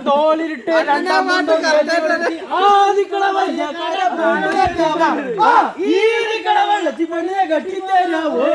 തോളിലിട്ട് വെള്ളത്തി പെണ്ണിനെ കെട്ടിത്തരാവോ.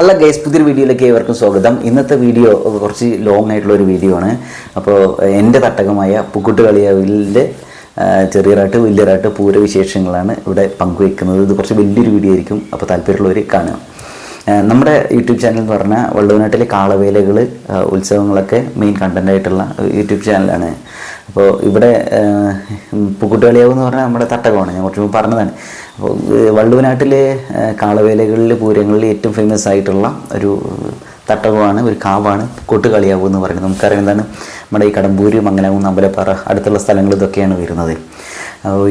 Hello guys, പുതിയൊരു വീഡിയോയിലേക്ക് ഏവർക്കും സ്വാഗതം. ഇന്നത്തെ വീഡിയോ കുറച്ച് ലോങ് ആയിട്ടുള്ള ഒരു വീഡിയോ ആണ്. അപ്പോൾ എൻ്റെ തട്ടകമായ പുക്കുട്ടുകളിയാവിലെ ചെറിയറാട്ട് വലിയറാട്ട് പൂരവിശേഷങ്ങളാണ് ഇവിടെ പങ്കുവയ്ക്കുന്നത്. ഇത് കുറച്ച് വലിയൊരു വീഡിയോ ആയിരിക്കും, അപ്പോൾ താല്പര്യമുള്ളവർ കാണുക. നമ്മുടെ യൂട്യൂബ് ചാനൽ എന്ന് പറഞ്ഞാൽ വള്ളുവനാട്ടിലെ കാളവേലകൾ ഉത്സവങ്ങളൊക്കെ മെയിൻ കണ്ടൻ്റായിട്ടുള്ള യൂട്യൂബ് ചാനലാണ്. അപ്പോൾ ഇവിടെ പുക്കുട്ടുകളിയാവ് എന്ന് പറഞ്ഞാൽ നമ്മുടെ തട്ടകമാണ്, ഞാൻ കുറച്ച് മുമ്പ് പറഞ്ഞതാണ്. അപ്പോൾ വള്ളുവനാട്ടിലെ കാളവേലകളിൽ പൂരങ്ങളിൽ ഏറ്റവും ഫേമസ് ആയിട്ടുള്ള ഒരു തട്ടകമാണ്, ഒരു കാവാണ് പുക്കുട്ടുകളിയാവ് എന്ന് പറയുന്നത്. നമുക്കറിയാം എന്താണ്, നമ്മുടെ ഈ കടമ്പൂര്, മംഗലാകുന്ന്, അമ്പലപ്പാറ അടുത്തുള്ള സ്ഥലങ്ങൾ ഇതൊക്കെയാണ് വരുന്നത്.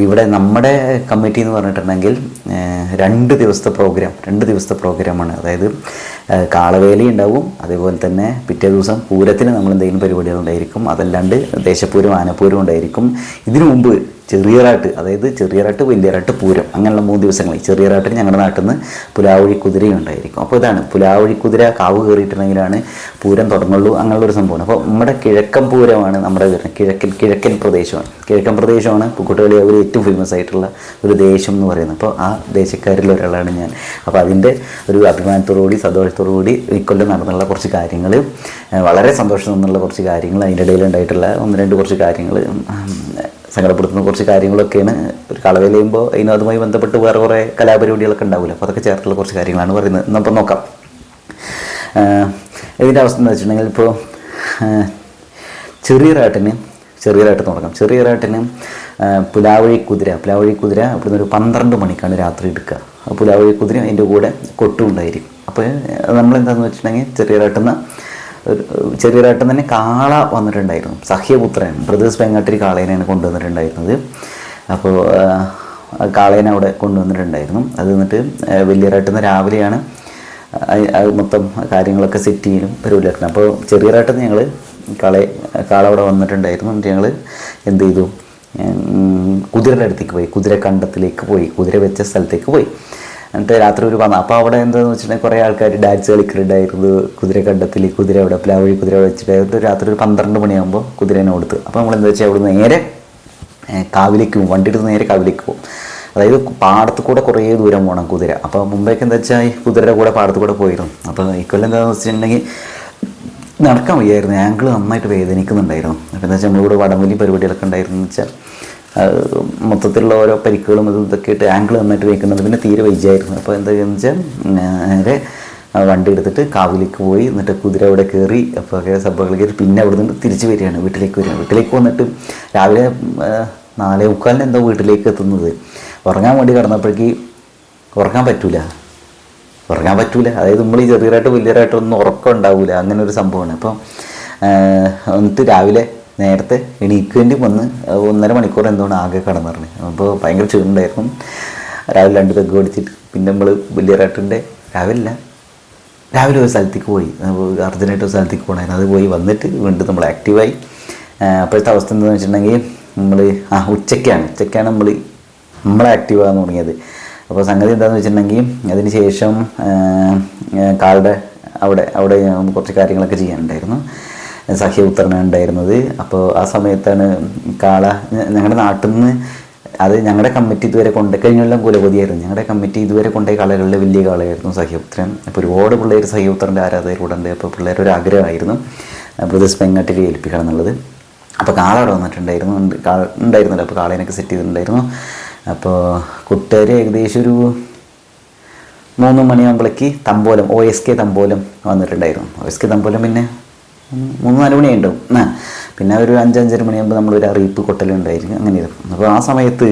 ഇവിടെ നമ്മുടെ കമ്മിറ്റി എന്ന് പറഞ്ഞിട്ടുണ്ടെങ്കിൽ 2 ദിവസത്തെ പ്രോഗ്രാമാണ്. അതായത് കാളവേല ഉണ്ടാവും, അതേപോലെ തന്നെ പിറ്റേ ദിവസം പൂരത്തിന് നമ്മൾ എന്തെങ്കിലും പരിപാടികൾ ഉണ്ടായിരിക്കും. അതല്ലാണ്ട് ദേശപ്പൂരം, ആനപ്പൂരം ഉണ്ടായിരിക്കും. ഇതിനു മുമ്പ് ചെറിയറാട്ട്, അതായത് ചെറിയറാട്ട്, വലിയറാട്ട്, പൂരം, അങ്ങനെയുള്ള 3 ദിവസങ്ങളിൽ ചെറിയറാട്ടിന് ഞങ്ങളുടെ നാട്ടിൽ നിന്ന് പുലാവഴി കുതിരയും ഉണ്ടായിരിക്കും. അപ്പോൾ ഇതാണ് പുലാവഴി കുതിര കാവ് കയറിയിട്ടുണ്ടെങ്കിലാണ് പൂരം തുടങ്ങുള്ളൂ, അങ്ങനെയുള്ളൊരു സംഭവമാണ്. അപ്പോൾ നമ്മുടെ കിഴക്കൻ പൂരമാണ് നമ്മുടെ വരുന്നത്, കിഴക്കൻ പ്രദേശമാണ് പുക്കുട്ടുകളിയാവിൽ ഏറ്റവും ഫേമസ് ആയിട്ടുള്ള ഒരു ദേശം എന്ന് പറയുന്നത്. അപ്പോൾ ആ ദേശക്കാരിൽ ഒരാളാണ് ഞാൻ. അപ്പോൾ അതിൻ്റെ ഒരു അഭിമാനത്തോടുകൂടി സന്തോഷത്തോടുകൂടി ഇക്കൊല്ലം നടന്നുള്ള കുറച്ച് കാര്യങ്ങൾ, വളരെ സന്തോഷം തന്നുള്ള കുറച്ച് കാര്യങ്ങൾ, അതിൻ്റെ ഇടയിൽ ഉണ്ടായിട്ടുള്ള 1-2 കുറച്ച് കാര്യങ്ങൾ, സങ്കടപ്പെടുത്തുന്ന കുറച്ച് കാര്യങ്ങളൊക്കെയാണ്. ഒരു കളവേല ചെയ്യുമ്പോൾ അതുമായി ബന്ധപ്പെട്ട് വേറെ കുറേ കലാപരിപാടികളൊക്കെ ഉണ്ടാവില്ല. അപ്പോൾ അതൊക്കെ ചേർത്തുള്ള കുറച്ച് കാര്യങ്ങളാണ് പറയുന്നത്. എന്നപ്പോൾ നോക്കാം. ഇതിൻ്റെ അവസ്ഥ എന്ന് വെച്ചിട്ടുണ്ടെങ്കിൽ, ഇപ്പോൾ ചെറിയറാട്ട് തുടങ്ങാം. ചെറിയറാട്ടിന് പുലാവഴി കുതിര ഇവിടുന്ന് ഒരു 12 മണിക്കാണ് രാത്രി എടുക്കുക. പുലാവഴി കുതിര അതിൻ്റെ കൂടെ കൊട്ടും ഉണ്ടായിരിക്കും. അപ്പോൾ നമ്മളെന്താണെന്ന് വെച്ചിട്ടുണ്ടെങ്കിൽ ചെറിയറാട്ടിൽ തന്നെ കാള വന്നിട്ടുണ്ടായിരുന്നു. സഹ്യപുത്രൻ ബ്രദേഴ്സ് വെങ്ങാട്ടിരി കാളേനെയാണ് കൊണ്ടുവന്നിട്ടുണ്ടായിരുന്നത്. അപ്പോൾ കാളേനെ അവിടെ കൊണ്ടുവന്നിട്ടുണ്ടായിരുന്നു. അത് എന്നിട്ട് വലിയറാട്ടിൽ നിന്ന് രാവിലെയാണ് മൊത്തം കാര്യങ്ങളൊക്കെ സെറ്റ് ചെയ്യലും പരിപാടിയാക്കണം. അപ്പോൾ ചെറിയറാട്ടിൽ നിന്ന് ഞങ്ങൾ കാള അവിടെ വന്നിട്ടുണ്ടായിരുന്നു. എന്നിട്ട് ഞങ്ങൾ എന്ത് ചെയ്തു, കുതിരയുടെ അടുത്തേക്ക് പോയി, കുതിരക്കണ്ടത്തിലേക്ക് പോയി, കുതിര വെച്ച സ്ഥലത്തേക്ക് പോയി. എന്നിട്ട് രാത്രി ഒരു അപ്പോൾ അവിടെ എന്താണെന്ന് വെച്ചിട്ടുണ്ടെങ്കിൽ കുറേ ആൾക്കാർ ഡാൻസ് കളിക്കുന്നുണ്ടായിരുന്നു. കുതിരക്കണ്ടത്തിൽ കുതിര അവിടെ പ്ലാവഴി കുതിര വെച്ചിട്ടായിരുന്നു. രാത്രി ഒരു 12 മണിയാകുമ്പോൾ കുതിരേനെ കൊടുത്തു. അപ്പോൾ നമ്മളെന്താ വെച്ചാൽ അവിടെ നേരെ കാവിലേക്ക് പോകും, വണ്ടി എടുത്ത് നേരെ കാവിലേക്ക് പോകും. അതായത് പാടത്ത് കൂടെ കുറേ ദൂരം പോകണം കുതിര. അപ്പോൾ മുമ്പേക്ക് എന്താ വെച്ചാൽ ഈ കുതിരയുടെ കൂടെ പാടത്ത് കൂടെ പോയിരുന്നു. അപ്പോൾ ഇക്കൊല്ലം എന്താണെന്ന് വെച്ചിട്ടുണ്ടെങ്കിൽ നടക്കാൻ വയ്യായിരുന്നു, ആങ്കിൾ നന്നായിട്ട് വേദനിക്കുന്നുണ്ടായിരുന്നു. അപ്പോൾ എന്താ വെച്ചാൽ നമ്മളിവിടെ വടംവലി പരിപാടികളൊക്കെ ഉണ്ടായിരുന്നു വെച്ചാൽ മൊത്തത്തിലുള്ള ഓരോ പരിക്കുകളും ഇതൊക്കെ ഇട്ട് ആങ്കിൾ നന്നായിട്ട് വയ്ക്കുന്നുണ്ട്. പിന്നെ തീരെ വയ്യായിരുന്നു. അപ്പോൾ എന്താണെന്ന് വെച്ചാൽ നേരെ വണ്ടി എടുത്തിട്ട് കാവിലേക്ക് പോയി. എന്നിട്ട് കുതിര അവിടെ കയറി, അപ്പോൾ ഒക്കെ സംഭവങ്ങൾ കയറി പിന്നെ അവിടെ നിന്ന് തിരിച്ച് വരികയാണ്, വീട്ടിലേക്ക് വന്നിട്ട് രാവിലെ 4:45 എന്തോ വീട്ടിലേക്ക് എത്തുന്നത്. ഉറങ്ങാൻ വേണ്ടി കിടന്നപ്പോഴേക്ക് ഉറങ്ങാൻ പറ്റൂല. അതായത് നമ്മൾ ഈ ചെറിയറായിട്ട് വലിയറായിട്ടൊന്നും ഉറക്കം ഉണ്ടാവില്ല, അങ്ങനെ ഒരു സംഭവമാണ്. അപ്പം എന്നിട്ട് രാവിലെ നേരത്തെ എണീക്കേണ്ടി വന്ന് 1.5 മണിക്കൂർ എന്തുകൊണ്ട് ആകെ കിടന്നിറങ്ങി. അപ്പോൾ ഭയങ്കര ക്ഷീണമുണ്ടായിരുന്നു. രാവിലെ 2 പെഗ് ഓടിച്ചിട്ട് പിന്നെ നമ്മൾ വലിയറാട്ടിൻ്റെ രാവിലെ ഒരു സ്ഥലത്തേക്ക് പോയി, അർജൻറ്റായിട്ട് ഒരു സ്ഥലത്തേക്ക് പോകണമായിരുന്നു. അത് പോയി വന്നിട്ട് വീണ്ടും നമ്മൾ ആക്റ്റീവായി. അപ്പോഴത്തെ അവസ്ഥ എന്താണെന്ന് വെച്ചിട്ടുണ്ടെങ്കിൽ നമ്മൾ ഉച്ചയ്ക്കാണ് നമ്മൾ ആക്റ്റീവാകാൻ തുടങ്ങിയത്. അപ്പോൾ സംഗതി എന്താണെന്ന് വെച്ചിട്ടുണ്ടെങ്കിൽ അതിന് ശേഷം കാളുടെ അവിടെ കുറച്ച് കാര്യങ്ങളൊക്കെ ചെയ്യാനുണ്ടായിരുന്നു. സഹ്യപുത്രനാണ് ഉണ്ടായിരുന്നത്. അപ്പോൾ ആ സമയത്താണ് കാള ഞങ്ങളുടെ നാട്ടിൽ നിന്ന് അത് ഞങ്ങളുടെ കമ്മിറ്റി ഇതുവരെ കഴിഞ്ഞെല്ലാം കുലപതിയായിരുന്നു. ഞങ്ങളുടെ കമ്മിറ്റി ഇതുവരെ കൊണ്ടുപോയ കളകളിൽ വലിയ കളയായിരുന്നു സഹ്യപുത്രൻ. അപ്പോൾ ഒരുപാട് പിള്ളേർ സഹ്യപുത്രൻ്റെ ആരാധകർ ഉണ്ട്. അപ്പോൾ പിള്ളേർ ഒരു ആഗ്രഹമായിരുന്നു ബ്രദേഴ്സ് പെങ്ങാട്ടിൽ ഏൽപ്പിക്കണം എന്നുള്ളത്. അപ്പോൾ കാള അവിടെ വന്നിട്ടുണ്ടായിരുന്നു, ഉണ്ടായിരുന്നല്ലോ. അപ്പോൾ കാളേനൊക്കെ സെറ്റ് ചെയ്തിട്ടുണ്ടായിരുന്നു. അപ്പോൾ കൂട്ടുകാർ ഏകദേശം ഒരു 3 മണിയാകുമ്പോഴേക്ക് തമ്പോലം OSK തമ്പോലം വന്നിട്ടുണ്ടായിരുന്നു. OSK തമ്പോലം പിന്നെ 3-4 മണിയുണ്ടാവും. പിന്നെ ഒരു 5-5:30 മണിയാകുമ്പോൾ നമ്മളൊരു അറിയിപ്പ് കൊട്ടലുണ്ടായിരിക്കും. അങ്ങനെയായിരുന്നു. അപ്പോൾ ആ സമയത്ത്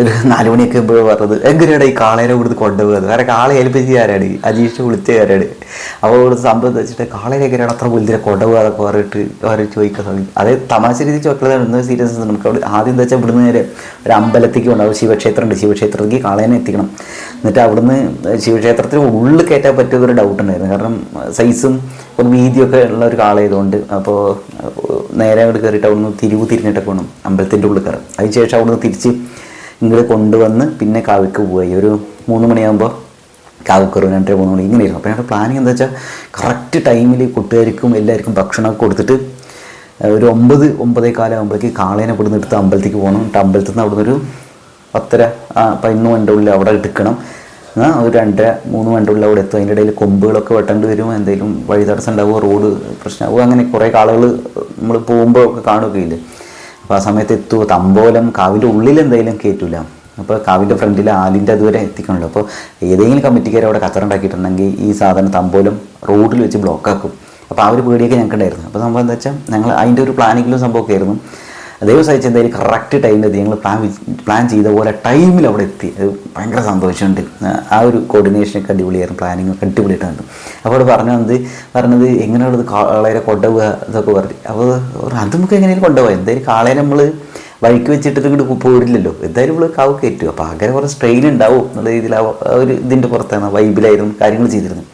ഒരു 4 മണിയൊക്കെ ആകുമ്പോൾ പറഞ്ഞത് എങ്ങനെയാണ് ഈ കാളേനെ ഇവിടുന്ന് കൊണ്ടുപോകുന്നത്, വേറെ കാളെ ഏൽപ്പിച്ച് ആരാണ്, അജീഷ് വിളിച്ച ആരാണ്. അപ്പോൾ ഇവിടെ സംഭവം വെച്ചിട്ട് കാളേനെ എങ്ങനെയാണ് അത്ര വലുതിനെ കൊണ്ടുപോകാതൊക്കെ പറഞ്ഞിട്ട് അവർ ചോദിക്കാൻ തുടങ്ങി. അത് തമാശ രീതി ചോദിക്കുന്നത് എന്ന സീരിയസ് നമുക്ക് അവിടെ ആദ്യം എന്താ വെച്ചാൽ ഇവിടുന്ന് നേരെ ഒരു അമ്പലത്തേക്ക് ഉണ്ടാവും. ശിവക്ഷേത്രമുണ്ട്, ശിവക്ഷേത്രത്തേക്ക് കാളേനെ എത്തിക്കണം. എന്നിട്ട് അവിടുന്ന് ശിവക്ഷേത്രത്തിന് ഉള്ളിൽ കയറ്റാൻ പറ്റിയൊരു ഡൗട്ട് ഉണ്ടായിരുന്നു. കാരണം സൈസും ഒരു വീതിയൊക്കെ ഉള്ള ഒരു കാളായതുകൊണ്ട്. അപ്പോൾ നേരെ അങ്ങോട്ട് കയറിയിട്ട് അവിടുന്ന് തിരിഞ്ഞിട്ടൊക്കെ വേണം അമ്പലത്തിൻ്റെ ഉള്ളിൽ കയറാം. അതിന് ശേഷം അവിടുന്ന് തിരിച്ച് ഇങ്ങോട്ട് കൊണ്ടുവന്ന് പിന്നെ കാവിക്ക് പോയി. ഒരു 3 മണിയാകുമ്പോൾ കാവിക്കറും 2-3 മണി ഇങ്ങനെയായിരുന്നു. അപ്പോൾ ഞങ്ങളുടെ പ്ലാനിങ് എന്താ വെച്ചാൽ കറക്റ്റ് ടൈമിൽ കൂട്ടുകാർക്കും എല്ലാവർക്കും ഭക്ഷണമൊക്കെ കൊടുത്തിട്ട് ഒരു 9-9:15 ആകുമ്പോഴേക്ക് കാളേനെ ഇവിടുന്ന് എടുത്ത് അമ്പലത്തേക്ക് പോകണം. എന്നിട്ട് അമ്പലത്തിൽ നിന്ന് അവിടുന്ന് ഒരു 10-11 മണിൻ്റെ ഉള്ളിൽ അവിടെ എടുക്കണം. ഒരു 2-3 മണിൻ്റെ ഉള്ളിൽ അവിടെ എത്തും. അതിൻ്റെ ഇടയിൽ കൊമ്പുകളൊക്കെ വെട്ടേണ്ടി വരും, എന്തെങ്കിലും വഴി തടസ്സം ഉണ്ടാവുക, റോഡ് പ്രശ്നമാവുക, അങ്ങനെ കുറേ കാളുകൾ നമ്മൾ പോകുമ്പോൾ ഒക്കെ കാണുകയില്ലേ. അപ്പോൾ ആ സമയത്ത് എത്തുമോ, തമ്പോലം കാവിൻ്റെ ഉള്ളിൽ എന്തായാലും കയറ്റില്ല. അപ്പോൾ കാവിൻ്റെ ഫ്രണ്ടിൽ ആലിൻ്റെ അതുവരെ എത്തിക്കണമല്ലോ. അപ്പോൾ ഏതെങ്കിലും കമ്മിറ്റിക്കാർ അവിടെ കച്ചറുണ്ടാക്കിയിട്ടുണ്ടെങ്കിൽ ഈ സാധനം തമ്പോലം റോഡിൽ വെച്ച് ബ്ലോക്കാക്കും. അപ്പോൾ ആ ഒരു പേടിയൊക്കെ ഞങ്ങൾക്ക് ഉണ്ടായിരുന്നു. അപ്പോൾ സംഭവം എന്താ വെച്ചാൽ ഞങ്ങൾ അതിൻ്റെ ഒരു പ്ലാനിങ്ങിലും സംഭവമൊക്കെ ആയിരുന്നു. ദൈവം സഹിച്ച് എന്തായാലും കറക്റ്റ് ടൈമിലെത്തി. ഞങ്ങൾ പ്ലാൻ ചെയ്ത പോലെ ടൈമിൽ അവിടെ എത്തി. അത് ഭയങ്കര സന്തോഷമുണ്ട്. ആ ഒരു കോർഡിനേഷനൊക്കെ അടിപൊളിയായിരുന്നു, പ്ലാനിങ്ങൊക്കെ അടിപൊളിയായിട്ടുണ്ട്. അപ്പോൾ അവിടെ പറഞ്ഞത് എങ്ങനെയുള്ളത് കാളേനെ കൊണ്ടുപോവുക ഇതൊക്കെ പറഞ്ഞു. അപ്പോൾ അത് നമുക്ക് എങ്ങനെയും കൊണ്ടുപോകാം, എന്തായാലും കാളേനെ നമ്മൾ വഴിക്ക് വെച്ചിട്ട് ഇങ്ങോട്ട് പോരില്ലല്ലോ, എന്തായാലും നമ്മൾ കാവ് കയറ്റുക. അപ്പോൾ അങ്ങനെ കുറേ സ്ട്രെയിൻ ഉണ്ടാവും എന്നുള്ള രീതിയിൽ ആ ഒരു ഇതിൻ്റെ പുറത്താണ് വൈബിലായിരുന്നു കാര്യങ്ങൾ ചെയ്തിരുന്നത്.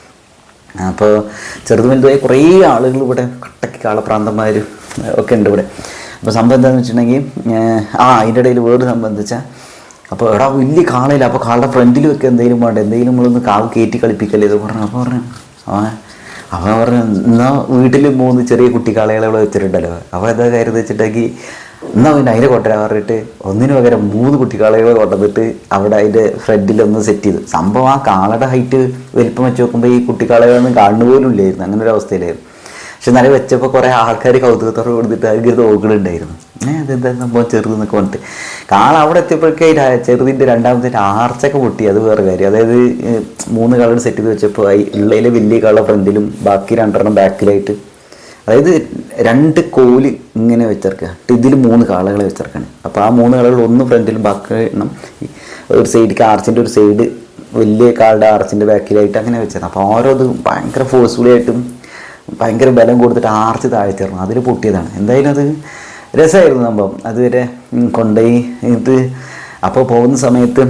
അപ്പോൾ ചെറുതും വലുതുമായ കുറേ ആളുകൾ ഇവിടെ കട്ടക്ക് കാളപ്രാന്തന്മാർ ഒക്കെ ഉണ്ട് ഇവിടെ. അപ്പോൾ സംഭവം എന്താണെന്ന് വെച്ചിട്ടുണ്ടെങ്കിൽ അതിൻ്റെ ഇടയിൽ വേർഡ് സംബന്ധിച്ചാൽ അപ്പോൾ എടാ വലിയ കാളയില്ല, അപ്പോൾ കാളുടെ ഫ്രണ്ടിൽ വെക്കുക എന്തെങ്കിലും വേണ്ട, എന്തെങ്കിലും നമ്മളൊന്ന് കാവ് കയറ്റി കളിപ്പിക്കല്ലേ ഇത് പറഞ്ഞു. അപ്പോൾ പറഞ്ഞു എന്നാൽ വീട്ടിൽ 3 ചെറിയ കുട്ടിക്കാളകളെ അവിടെ വെച്ചിട്ടുണ്ടല്ലോ. അപ്പോൾ എന്താ കാര്യം വെച്ചിട്ടുണ്ടെങ്കിൽ എന്നാൽ പിന്നെ അതിനെ കൊണ്ടുവരാൻ പറഞ്ഞിട്ട് ഒന്നിനു പകരം 3 കുട്ടിക്കാളകളെ കൊണ്ടുവന്നിട്ട് അവിടെ അതിൻ്റെ ഫ്രണ്ടിലൊന്ന് സെറ്റ് ചെയ്തു. സംഭവം ആ കാളയുടെ ഹൈറ്റ് വലിപ്പം വെച്ച് നോക്കുമ്പോൾ ഈ കുട്ടിക്കാളകളൊന്നും കാണുന്ന പോലും ഇല്ലായിരുന്നു, അങ്ങനെ ഒരു അവസ്ഥയിലായിരുന്നു. പക്ഷെ എന്നാലും വെച്ചപ്പോൾ കുറേ ആൾക്കാർ കൗതുകത്തോടെ കൊടുത്തിട്ട് അതിങ്ങനെ നോക്കലുണ്ടായിരുന്നു. അതെന്താ സംഭവം ചെറുതെന്നൊക്കെ പറഞ്ഞിട്ട് കാള അവിടെ എത്തിയപ്പോഴേക്ക് ചെറുതിൻ്റെ 2ാമത്തെ ആർച്ചൊക്കെ പൊട്ടി. അത് വേറെ കാര്യം. അതായത് 3 കളർ സെറ്റ് ചെയ്ത് വെച്ചപ്പോൾ ഉള്ളതിൽ വലിയ കളർ ഫ്രണ്ടിലും ബാക്കി 2 ബാക്കിലായിട്ട്, അതായത് 2 കോല് ഇങ്ങനെ വെച്ചിറക്കുക. ഇതിൽ 3 കാളകളെ വെച്ചിറക്കാണ്. അപ്പോൾ ആ 3 കാളകൾ ഒന്ന് ഫ്രണ്ടിലും ബാക്കി എണ്ണം ഒരു സൈഡിലേക്ക് ആർച്ചിൻ്റെ ഒരു സൈഡ് വലിയ കാളുടെ ആർച്ചിൻ്റെ ബാക്കിലായിട്ട് അങ്ങനെ വെച്ചത്. അപ്പോൾ ഓരോ ഇത് ഭയങ്കര ഫോഴ്സ്ഫുള്ളായിട്ടും ഭയങ്കര ബലം കൊടുത്തിട്ട് ആർച്ച് താഴ്ത്തിറങ്ങും. അതിൽ പൊട്ടിയതാണ്. എന്തായാലും അത് രസമായിരുന്നു സംഭവം. അതുവരെ കൊണ്ടുപോയി ഇത്. അപ്പോൾ പോകുന്ന സമയത്ത്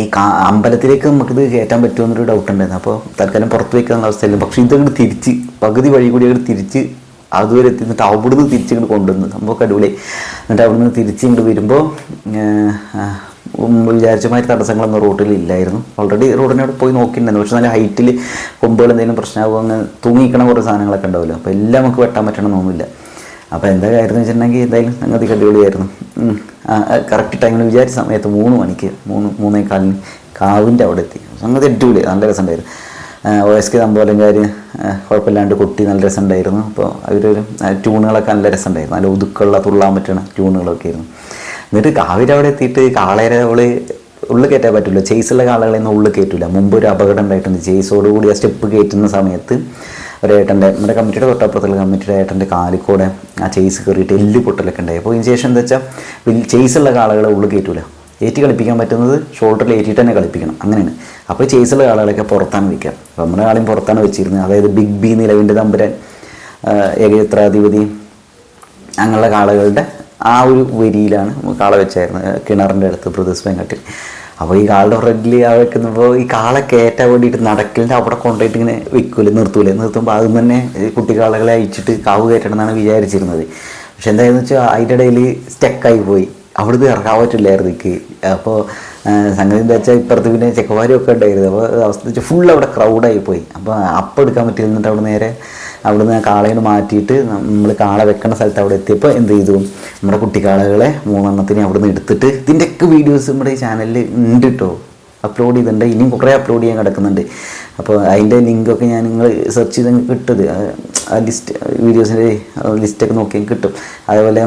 ഈ അമ്പലത്തിലേക്ക് നമുക്കിത് കയറ്റാൻ പറ്റുമെന്നൊരു ഡൗട്ട് ഉണ്ടായിരുന്നു. അപ്പോൾ തൽക്കാലം പുറത്ത് വയ്ക്കാനുള്ള അവസ്ഥയില്ല. പക്ഷേ ഇതങ്ങോട്ട് തിരിച്ച് പകുതി വഴി കൂടി അങ്ങോട്ട് തിരിച്ച് അതുവരെ എത്തിന്നിട്ട് അവിടുന്ന് തിരിച്ചിങ്ങോട്ട് കൊണ്ടുവന്നു. സംഭവം അടിപൊളി. എന്നിട്ട് അവിടുന്ന് തിരിച്ച് ഇങ്ങോട്ട് വരുമ്പോൾ വിചാരിച്ച മാതിരി തടസ്സങ്ങളൊന്നും റോഡിൽ ഇല്ലായിരുന്നു. ഓൾറെഡി റോഡിനോട് പോയി നോക്കിയിട്ടുണ്ടായിരുന്നു. പക്ഷെ നല്ല ഹൈറ്റിൽ കൊമ്പുകൾ എന്തെങ്കിലും പ്രശ്നമാകുമ്പോൾ അങ്ങനെ തൂങ്ങിക്കണ കുറേ സാധനങ്ങളൊക്കെ ഉണ്ടാവില്ല. അപ്പോൾ എല്ലാം നമുക്ക് വെട്ടാൻ പറ്റണമെന്നൊന്നുമില്ല. അപ്പോൾ എന്താ കാര്യം എന്ന് വെച്ചിട്ടുണ്ടെങ്കിൽ എന്തായാലും സംഗതി അടിപൊളിയായിരുന്നു. കറക്റ്റ് ടൈമിൽ വിചാരിച്ച സമയത്ത് 3 മണിക്ക് 3-3:15 കാവിൻ്റെ അവിടെ എത്തി. സംഗതി അടിപൊളി, നല്ല രസമുണ്ടായിരുന്നു. OSK തമ്പോലംകാർ കുഴപ്പമില്ലാണ്ട് കൊട്ടി നല്ല രസമുണ്ടായിരുന്നു. അപ്പോൾ അവരൊരു ട്യൂണുകളൊക്കെ നല്ല രസമുണ്ടായിരുന്നു. നല്ല ഒതുക്കമുള്ള തുള്ളാൻ പറ്റുന്ന ട്യൂണുകളൊക്കെ ആയിരുന്നു. എന്നിട്ട് കാവിൻ്റെ അവിടെ എത്തിയിട്ട് കാളേരെ ഉള്ളിൽ കയറ്റാൻ പറ്റില്ല. ചേസുള്ള കാളകളെയൊന്നും ഉള്ളിൽ കയറ്റില്ല. മുമ്പ് ഒരു അപകടം ഉണ്ടായിട്ടുണ്ട്. ചേസോടുകൂടി ആ സ്റ്റെപ്പ് കയറ്റുന്ന സമയത്ത് ഒരേട്ടൻ്റെ നമ്മുടെ കമ്മിറ്റിയുടെ തൊട്ടപ്പുറത്തുള്ള കമ്മിറ്റിയുടെ ഏട്ടൻ്റെ കാലിക്കൂടെ ആ ചേസ് കയറിയിട്ട് എല്ല് പൊട്ടലൊക്കെ ഉണ്ടായി. അപ്പോൾ ഇതിന് ശേഷം എന്താ വെച്ചാൽ ചേസുള്ള കാളകളെ ഉള്ളിൽ കയറ്റില്ല. ഏറ്റി കളിപ്പിക്കാൻ പറ്റുന്നത് ഷോൾഡറിൽ ഏറ്റിട്ട് തന്നെ കളിപ്പിക്കണം, അങ്ങനെയാണ്. അപ്പോൾ ചേസുള്ള കാളകളൊക്കെ പുറത്താണ് വയ്ക്കുക. അപ്പോൾ നമ്മുടെ ആളെയും പുറത്താണ് വെച്ചിരുന്നത്. അതായത് ബിഗ് ബി, നിലവിൻ്റെ തമ്പുരാൻ, ഏകചിത്രാധിപതി അങ്ങനെയുള്ള കാളകളുടെ ആ ഒരു വരിയിലാണ് കാള വെച്ചായിരുന്നത് കിണറിൻ്റെ അടുത്ത് ബ്രദേഴ്സ് പെങ്ങാട്ടിൽ. അപ്പോൾ ഈ കാളുടെ ഫ്രണ്ടിൽ ആ വെക്കുമ്പോൾ ഈ കാളെ കയറ്റാൻ വേണ്ടിയിട്ട് നടക്കലിൻ്റെ അവിടെ കൊണ്ടുപോയിട്ട് ഇങ്ങനെ നിർത്തുമ്പോൾ അത് തന്നെ കുട്ടിക്കാളകളെ അയച്ചിട്ട് കാവ് കയറ്റണം എന്നാണ് വിചാരിച്ചിരുന്നത്. പക്ഷെ എന്താണെന്ന് വെച്ചാൽ അതിൻ്റെ ഇടയിൽ സ്റ്റക്കായി പോയി. അവിടുന്ന് ഇറങ്ങാൻ പറ്റില്ലായിരുന്നു എനിക്ക്. അപ്പോൾ സംഗതി എന്താ വെച്ചാൽ ഇപ്പുറത്ത് പിന്നെ ചെക്കന്മാരും ഒക്കെ ഉണ്ടായിരുന്നു. അപ്പോൾ അവസ്ഥ വെച്ചാൽ ഫുൾ അവിടെ ക്രൗഡായി പോയി. അപ്പോൾ എടുക്കാൻ പറ്റില്ല. എന്നിട്ട് അവിടെ നേരെ അവിടുന്ന് കാളേനെ മാറ്റിയിട്ട് നമ്മൾ കാള വെക്കുന്ന സ്ഥലത്ത് അവിടെ എത്തിയപ്പോൾ എന്ത് ചെയ്തു, നമ്മുടെ കുട്ടിക്കാളകളെ 3 എണ്ണത്തിനെ അവിടെ നിന്ന് എടുത്തിട്ട് ഇതിൻ്റെയൊക്കെ വീഡിയോസ് നമ്മുടെ ഈ ചാനലിൽ ഉണ്ട് കേട്ടോ, അപ്ലോഡ് ചെയ്തിട്ടുണ്ട്. ഇനിയും കുറേ അപ്ലോഡ് ചെയ്യാൻ കിടക്കുന്നുണ്ട്. അപ്പോൾ അതിൻ്റെ ലിങ്കൊക്കെ ഞാൻ നിങ്ങൾ സെർച്ച് ചെയ്ത് കിട്ടത് ആ ലിസ്റ്റ് വീഡിയോസിൻ്റെ ലിസ്റ്റൊക്കെ നോക്കി കിട്ടും. അതേപോലെ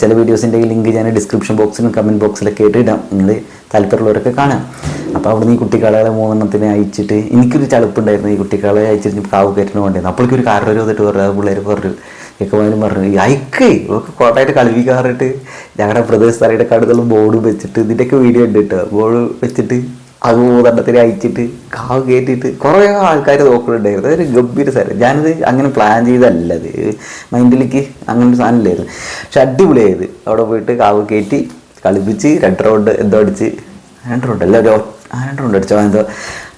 ചില വീഡിയോസിൻ്റെ ലിങ്ക് ഞാൻ ഡിസ്ക്രിപ്ഷൻ ബോക്സിലും കമൻറ്റ് ബോക്സിലൊക്കെ ആയിട്ട് ഇടാം, നിങ്ങൾ താല്പര്യമുള്ളവരൊക്കെ കാണാം. അപ്പോൾ അവിടുന്ന് ഈ കുട്ടിക്കാളകളെ 3 എണ്ണത്തിനെ അയച്ചിട്ട് എനിക്കൊരു ചളുപ്പുണ്ടായിരുന്നു, ഈ കുട്ടിക്കാളെ അയച്ചിട്ട് കാവ് കയറ്റുന്ന കൊണ്ടായിരുന്നു. അപ്പോഴേക്കൊരു കാരണവർ വന്നിട്ട് പറഞ്ഞു, പിള്ളേർ പറഞ്ഞു ചെക്കന്മാരും പറഞ്ഞു അയക്കേ ഒക്കെ കോട്ടായിട്ട് കളിപ്പിക്കാറിട്ട് ഞങ്ങളുടെ പ്രദേശസ്ഥലയുടെ കടുതലും ബോർഡ് വെച്ചിട്ട് ഇതിൻ്റെയൊക്കെ വീഡിയോ ഉണ്ട് കേട്ടോ. ബോർഡ് വെച്ചിട്ട് അത് 3 എണ്ണത്തിനെ അയച്ചിട്ട് കാവ് കയറ്റിയിട്ട് കുറേ ആൾക്കാർ നോക്കുന്നുണ്ടായിരുന്നു. അതൊരു ഗംഭീര സ്ഥലം. ഞാനത് അങ്ങനെ പ്ലാൻ ചെയ്തല്ല, അത് മൈൻഡിലേക്ക് അങ്ങനെ ഒരു സാധനം ഇല്ലായിരുന്നു. പക്ഷെ അടിപൊളിയായത്. അവിടെ പോയിട്ട് കാവ് കയറ്റി കളിപ്പിച്ച് 2 റൗണ്ട് എന്തോ അടിച്ച് 2 റൗണ്ട് അല്ല 2 റൗണ്ട് അടിച്ചോ എന്തോ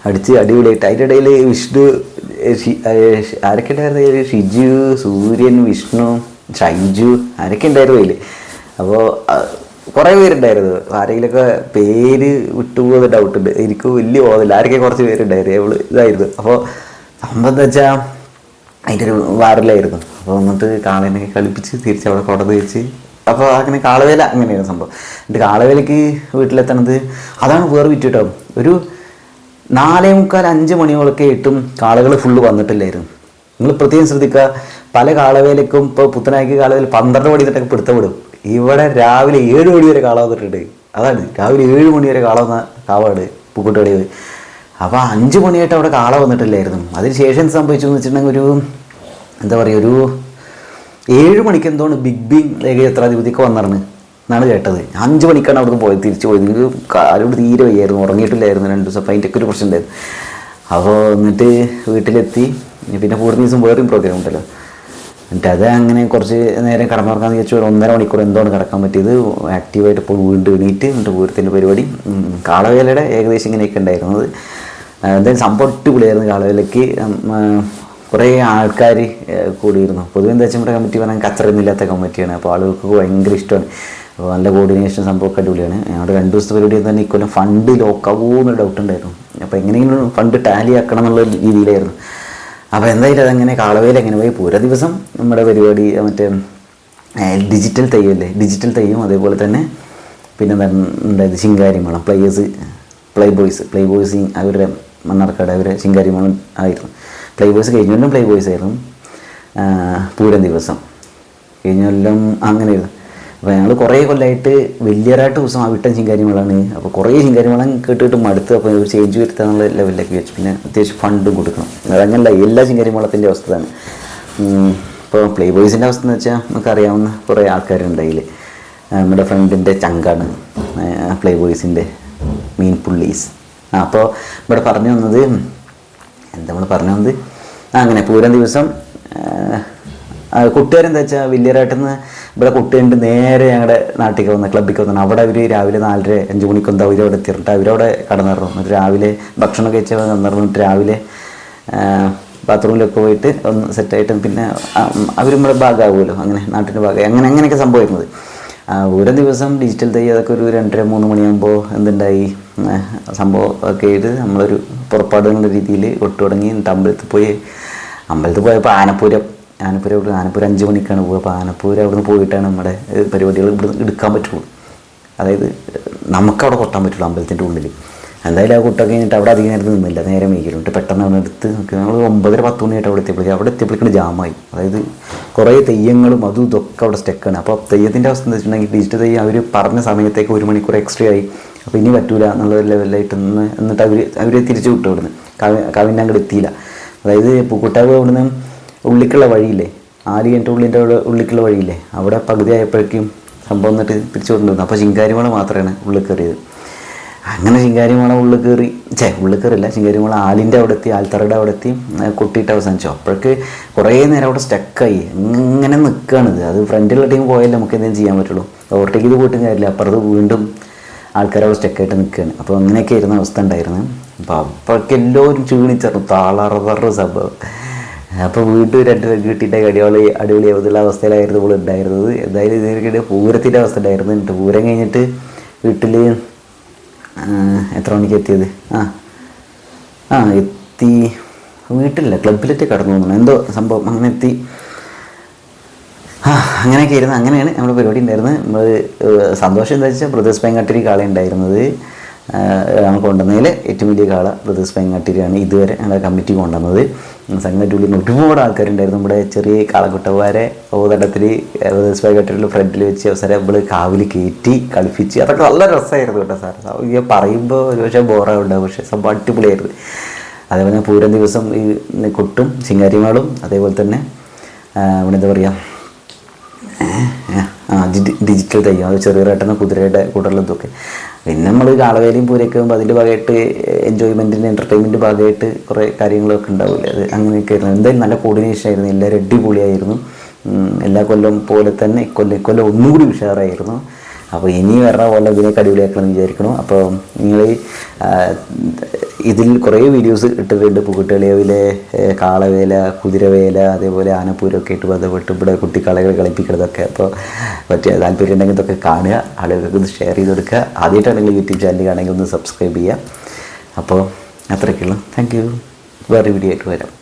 അടിച്ച് അടിപൊളിയായിട്ട്. അതിൻ്റെ ഇടയിൽ വിഷ്ണു ആരൊക്കെ ഉണ്ടായിരുന്നു, ഷിജു, സൂര്യൻ, വിഷ്ണു, ഷൈജു ആരൊക്കെ ഉണ്ടായിരുന്നു അതിൽ. അപ്പോൾ കുറേ പേരുണ്ടായിരുന്നു. ആരെങ്കിലുമൊക്കെ പേര് വിട്ടുപോകുന്ന ഡൗട്ടുണ്ട്, എനിക്ക് വലിയ പോകുന്നില്ല. ആരൊക്കെ കുറച്ച് പേരുണ്ടായിരുന്നു, അവള് ഇതായിരുന്നു. അപ്പോൾ സംഭവം എന്താ വെച്ചാൽ അതിൻ്റെ ഒരു വാറിലായിരുന്നു. അപ്പോൾ വന്നിട്ട് കാളേനെ കളിപ്പിച്ച് തിരിച്ച് അവിടെ കൊടന്ന് വെച്ച്, അപ്പോൾ അങ്ങനെ കാളവേല അങ്ങനെയാണ് സംഭവം. എന്നിട്ട് കാളവേലയ്ക്ക് വീട്ടിലെത്തണത് അതാണ് വേറെ വിറ്റ് കേട്ടോ. ഒരു 4:45 മണിയോളൊക്കെ ആയിട്ടും കാളകൾ ഫുള്ള് വന്നിട്ടില്ലായിരുന്നു. നിങ്ങൾ പ്രത്യേകം ശ്രദ്ധിക്കുക, പല കാളവേലയ്ക്കും ഇപ്പോൾ പുത്തനായിക്ക് കാളവേല 12 മണി തൊട്ടൊക്കെ പിടുത്തപ്പെടും. ഇവിടെ രാവിലെ 7 മണി വരെ കാള വന്നിട്ടുണ്ട്. അതാണ് രാവിലെ 7 മണി വരെ കാള വന്ന കാവാട് പൂക്കോട്ടുകടയിൽ. അപ്പോൾ 5 മണിയായിട്ട് അവിടെ കാള വന്നിട്ടില്ലായിരുന്നു. അതിന് ശേഷം സംഭവിച്ചു എന്ന് വെച്ചിട്ടുണ്ടെങ്കിൽ ഒരു എന്താ പറയുക, ഒരു 7 മണിക്ക് എന്തോന്ന് ബിഗ് ബിങ് ക്ഷേത്രാധിപതിയൊക്കെ വന്നിറങ്ങി എന്നാണ് കേട്ടത്. 5 മണിക്കാണ് അവിടുന്ന് പോയത്, തിരിച്ചു പോയത്. എനിക്ക് കാലോട് തീരെ വയ്യായിരുന്നു, ഉറങ്ങിയിട്ടില്ലായിരുന്നു 2 ദിവസം. അപ്പോൾ അതിൻ്റെയൊക്കെ ഒരു പ്രശ്നം ഉണ്ടായിരുന്നു. അപ്പോൾ എന്നിട്ട് വീട്ടിലെത്തി. പിന്നെ കൂടുതൽ ദിവസം വേറെയും പ്രോഗ്രാം ഉണ്ടല്ലോ. എന്നിട്ട് അത് അങ്ങനെ കുറച്ച് നേരം കടന്നുറക്കാന്ന് വിചാരിച്ചു. 1.5 മണിക്കൂർ എന്തോന്ന് കിടക്കാൻ പറ്റിയത്. ആക്റ്റീവായിട്ട് ഇപ്പോൾ വീണ്ടും എണീറ്റ് എന്നിട്ട് പൂരത്തിൻ്റെ പരിപാടി കാളവേലയുടെ ഏകദേശം ഇങ്ങനെയൊക്കെ ഉണ്ടായിരുന്നത്. എന്തായാലും സംഭവം അടിപൊളിയായിരുന്നു. കാളവേലയ്ക്ക് കുറേ ആൾക്കാർ കൂടിയിരുന്നു. പൊതുവെ എന്താ വെച്ചാൽ നമ്മുടെ കമ്മിറ്റി പറഞ്ഞാൽ കച്ചറയൊന്നുമില്ലാത്ത കമ്മിറ്റിയാണ്. അപ്പോൾ ആളുകൾക്ക് ഭയങ്കര ഇഷ്ടമാണ്. അപ്പോൾ നല്ല കോർഡിനേഷൻ സംഭവമൊക്കെ അടിപൊളിയാണ്. ഞങ്ങളുടെ 2 ദിവസത്തെ പരിപാടി തന്നെ ഇക്കൊല്ലം ഫണ്ട് ലോക്കാവൂന്നൊരു ഡൗട്ട് ഉണ്ടായിരുന്നു. അപ്പോൾ എങ്ങനെയെങ്കിലും ഫണ്ട് ടാലി ആക്കണം എന്നുള്ള രീതിയിലായിരുന്നു. അപ്പോൾ എന്തായാലും അതങ്ങനെ കാളവേല എങ്ങനെ പോയി. പൂര ദിവസം നമ്മുടെ പരിപാടി മറ്റേ ഡിജിറ്റൽ തെയ്യല്ലേ, ഡിജിറ്റൽ തെയ്യം. അതേപോലെ തന്നെ പിന്നെ ഉണ്ടായത് ശിങ്കാരിമേളം, പ്ലേ ബോയ്സ് അവരുടെ മണ്ണാർക്കാട് അവരെ ശിങ്കാരിമേളം ആയിരുന്നു. പ്ലേ ബോയ്സ് കഴിഞ്ഞ പ്ലേ ബോയ്സ് ആയിരുന്നു പൂരം ദിവസം. കഴിഞ്ഞെല്ലാം അങ്ങനെയായിരുന്നു. അപ്പോൾ ഞങ്ങൾ കുറേ കൊല്ലമായിട്ട് വലിയരാട്ട് ദിവസം ആ വിട്ടൻ ശിങ്കാരിമേളാണ്. അപ്പോൾ കുറേ ശിങ്കാരിമേളം കേട്ടിട്ട് മടുത്ത്. അപ്പോൾ ഒരു ചേഞ്ച് വരുത്താന്നുള്ള ലെവലിലേക്ക് വെച്ചു. പിന്നെ അത്യാവശ്യം ഫണ്ടും കൊടുക്കണം. അതങ്ങനല്ല എല്ലാ ശിങ്കാരിമേളത്തിൻ്റെ അവസ്ഥ തന്നെ. ഇപ്പോൾ പ്ലേ ബോയ്സിൻ്റെ അവസ്ഥ എന്ന് വെച്ചാൽ നമുക്കറിയാവുന്ന കുറേ ആൾക്കാരുണ്ട് അതിൽ. നമ്മുടെ ഫ്രണ്ടിൻ്റെ ചങ്കാണ് പ്ലേ ബോയ്സിൻ്റെ മീൻ പുള്ളീസ്. അപ്പോൾ ഇവിടെ പറഞ്ഞു വന്നത് അങ്ങനെ പൂരം ദിവസം കൂട്ടുകാരെന്താ വെച്ചാൽ വലിയരാട്ടിൽ നിന്ന് ഇവിടെ കുട്ടിയുണ്ട് നേരെ ഞങ്ങളുടെ നാട്ടിലേക്ക് വന്ന ക്ലബ്ബിലേക്ക് വന്നു. അവിടെ അവർ രാവിലെ 4:30-5 മണിക്ക് എന്താ അവരവിടെ എത്തിയിട്ട് അവരവിടെ കടന്നിറങ്ങും. എന്നിട്ട് രാവിലെ ഭക്ഷണം കഴിച്ചാൽ കടന്നിറങ്ങിട്ട് രാവിലെ ബാത്റൂമിലൊക്കെ പോയിട്ട് ഒന്ന് സെറ്റായിട്ട് പിന്നെ അവർ നമ്മുടെ ഭാഗമാകുമല്ലോ, അങ്ങനെ നാട്ടിൻ്റെ ഭാഗമായി അങ്ങനെയൊക്കെ സംഭവിക്കുന്നത്. ഒരു ദിവസം ഡിജിറ്റൽ തെയ്യം അതൊക്കെ ഒരു 2:30-3 മണിയാകുമ്പോൾ എന്തുണ്ടായി സംഭവം ഒക്കെ ആയിട്ട് നമ്മളൊരു പുറപ്പാട് എന്നുള്ള രീതിയിൽ ഒട്ടു തുടങ്ങി. എന്നിട്ട് അമ്പലത്തിൽ പോയപ്പോൾ ആനപ്പൂരം 5 മണിക്കാണ് പോകുക. അപ്പോൾ ആനപ്പൂരം അവിടെ നിന്ന് പോയിട്ടാണ് നമ്മുടെ പരിപാടികൾ ഇവിടെ എടുക്കാൻ പറ്റുള്ളൂ. അതായത് നമുക്കവിടെ കൊട്ടാൻ പറ്റുള്ളൂ അമ്പലത്തിൻ്റെ ഉള്ളിൽ. എന്തായാലും ആ കുട്ടൊക്കെ കഴിഞ്ഞിട്ട് അവിടെ അധികം നേരത്തെ നിന്നില്ല, നേരെ മേക്കിലുണ്ട്. പെട്ടെന്ന് അവിടെ എടുത്ത് നമ്മൾ 9:30-10 മണിയായിട്ട് അവിടെ എത്തിയപ്പോഴേക്കും ജാമായി. അതായത് കുറേ തെയ്യങ്ങളും അതും ഇതൊക്കെ അവിടെ സ്റ്റക്കാണ്. അപ്പോൾ തെയ്യത്തിൻ്റെ അവസ്ഥ എന്ന് വെച്ചിട്ടുണ്ടെങ്കിൽ ഡിജിറ്റൽ തെയ്യം അവർ പറഞ്ഞ സമയത്തേക്ക് 1 മണിക്കൂർ എക്സ്ട്രാ ആയി. അപ്പോൾ ഇനി പറ്റൂല എന്നുള്ള ലെവലിലായിട്ട് എന്നിട്ട് അവരെ തിരിച്ചു വിട്ടു. അവിടുന്ന് കവിൻ്റെ അങ്ങോട്ട് എത്തിയില്ല. അതായത് പൂക്കുട്ടാവ് അവിടുന്ന് ഉള്ളിക്കുള്ള വഴിയില്ലേ, ആലി എൻ്റെ ഉള്ളിക്കുള്ള വഴിയില്ലേ, അവിടെ പകുതി ആയപ്പോഴേക്കും സംഭവം എന്നിട്ട് തിരിച്ചു കൊണ്ടുവന്നു. അപ്പോൾ ശിങ്കാരിമേള മാത്രമാണ് ഉള്ളിൽ കയറിയത്. അങ്ങനെ ശിങ്കാരിമേള ഉള്ളിൽ കയറില്ല, ശിങ്കാരിമേള ആലിൻ്റെ അവിടെ എത്തി, ആൽത്തറയുടെ അവിടെ എത്തി കൊട്ടിയിട്ട് അവസാനിച്ചു. അപ്പോഴേക്ക് കുറേ നേരം അവിടെ സ്റ്റക്കായി ഇങ്ങനെ നിൽക്കുകയാണിത്. അത് ഫ്രണ്ടിലുള്ള ടീം പോയാലേ നമുക്ക് എന്തെങ്കിലും ചെയ്യാൻ പറ്റുള്ളൂ. ഓവർടേക്ക് ചെയ്ത് പോയിട്ടും കാര്യമില്ല, അപ്പുറത്ത് വീണ്ടും ആൾക്കാരവിടെ സ്റ്റക്കായിട്ട് നിൽക്കുകയാണ്. അപ്പോൾ അങ്ങനെയൊക്കെ ആയിരുന്ന അവസ്ഥ ഉണ്ടായിരുന്നു. അപ്പോൾ അപ്പോഴൊക്കെ എല്ലാവരും ക്ഷീണിച്ചറിഞ്ഞു, താളറ സംഭവം. അപ്പോൾ വീട്ടിൽ 2 കിട്ടിയിട്ട് അടിപൊളിയാവുന്നുള്ള അവസ്ഥയിലായിരുന്നു നമ്മൾ ഉണ്ടായിരുന്നത്. എന്തായാലും ഇതിനിടെ പൂരത്തിൻ്റെ അവസ്ഥ ഉണ്ടായിരുന്നു. എന്നിട്ട് പൂരം കഴിഞ്ഞിട്ട് വീട്ടിൽ എത്ര മണിക്ക് എത്തിയത്? എത്തി വീട്ടിലില്ല ക്ലബിലെത്തി കടന്നു തോന്നുന്നു, എന്തോ സംഭവം അങ്ങനെ എത്തി. അങ്ങനെയൊക്കെ ആയിരുന്നു. അങ്ങനെയാണ് നമ്മുടെ പരിപാടി ഉണ്ടായിരുന്നത്. നമ്മൾ സന്തോഷം എന്താ വെച്ചാൽ ബ്രദേഴ്സ് പെങ്ങാട്ടിരി കാള ഉണ്ടായിരുന്നത് ഞങ്ങൾ കൊണ്ടുവന്നതിൽ ഏറ്റവും വലിയ കാള ബ്രദേഴ്സ് പെങ്ങാട്ടിരിയാണ് ഇതുവരെ ഞങ്ങളുടെ കമ്മിറ്റി കൊണ്ടുവന്നത്. സംഘത്തിൻ്റെ ഉള്ളിൽ ഒരുപാട് ആൾക്കാരുണ്ടായിരുന്നു. നമ്മുടെ ചെറിയ കാളക്കുട്ടന്മാരെ ഓതടത്തിൽ ബ്രദേഴ്സ് പെങ്ങാട്ടിരിയിൽ ഫ്രണ്ടിൽ വെച്ച് അവസരം നമ്മൾ കാവിൽ കയറ്റി കളിപ്പിച്ച് അതൊക്കെ നല്ല രസമായിരുന്നു കേട്ടോ സാർ. ഈ പറയുമ്പോൾ ഒരു പക്ഷേ ബോറാവുണ്ടാവും, പക്ഷേ സംഭവം അടിപൊളിയായിരുന്നു. അതേപോലെ പൂരം ദിവസം ഈ കൊട്ടും ചിങ്ങാരിമാളും അതേപോലെ തന്നെ ഇവിടെ എന്താ പറയുക ഡിജിറ്റൽ തെയ്യം, അത് ചെറിയതായിട്ടുന്ന കുതിരയുടെ കൂടലുമൊക്കെ. പിന്നെ നമ്മൾ കാളവേലിയും പൂരയൊക്കെ ആകുമ്പോൾ അതിൻ്റെ ഭാഗമായിട്ട് എൻജോയ്മെൻറ്റിൻ്റെ എൻ്റർടൈൻമെൻറ്റ് ഭാഗമായിട്ട് കുറേ കാര്യങ്ങളൊക്കെ ഉണ്ടാവില്ലേ, അത് അങ്ങനെയൊക്കെ ആയിരുന്നു. എന്തായാലും നല്ല കോർഡിനേഷൻ ആയിരുന്നു, എല്ലാവരും അടിപൊളിയായിരുന്നു. എല്ലാ കൊല്ലം പോലെ തന്നെ ഇക്കൊല്ലം ഒന്നുകൂടി ഉഷാറായിരുന്നു. അപ്പോൾ ഇനി വരണ പോലെ ഇതിനൊക്കെ അടിപൊളിയാക്കണമെന്ന് വിചാരിക്കണം. അപ്പോൾ നിങ്ങൾ ഇതിൽ കുറേ വീഡിയോസ് ഇട്ടിട്ടുണ്ട്, പൂക്കുട്ടികളിയിലെ കാളവേല, കുതിരവേല, അതേപോലെ ആനപ്പൂരമൊക്കെ ആയിട്ട് ബന്ധപ്പെട്ട് ഇവിടെ കുട്ടിക്കാളകളെ കളിപ്പിക്കുന്നതൊക്കെ. അപ്പോൾ പറ്റിയ താല്പര്യം ഉണ്ടെങ്കിൽ ഇതൊക്കെ കാണുക, ആളുകൾക്ക് ഇത് ഷെയർ ചെയ്ത് കൊടുക്കുക. ആദ്യമായിട്ടാണെങ്കിൽ യൂട്യൂബ് ചാനൽ കാണണമെങ്കിൽ ഒന്ന് സബ്സ്ക്രൈബ് ചെയ്യുക. അപ്പോൾ അത്രയൊക്കെയുള്ളൂ. Thank you. വേറെ വീഡിയോ ആയിട്ട് വരാം.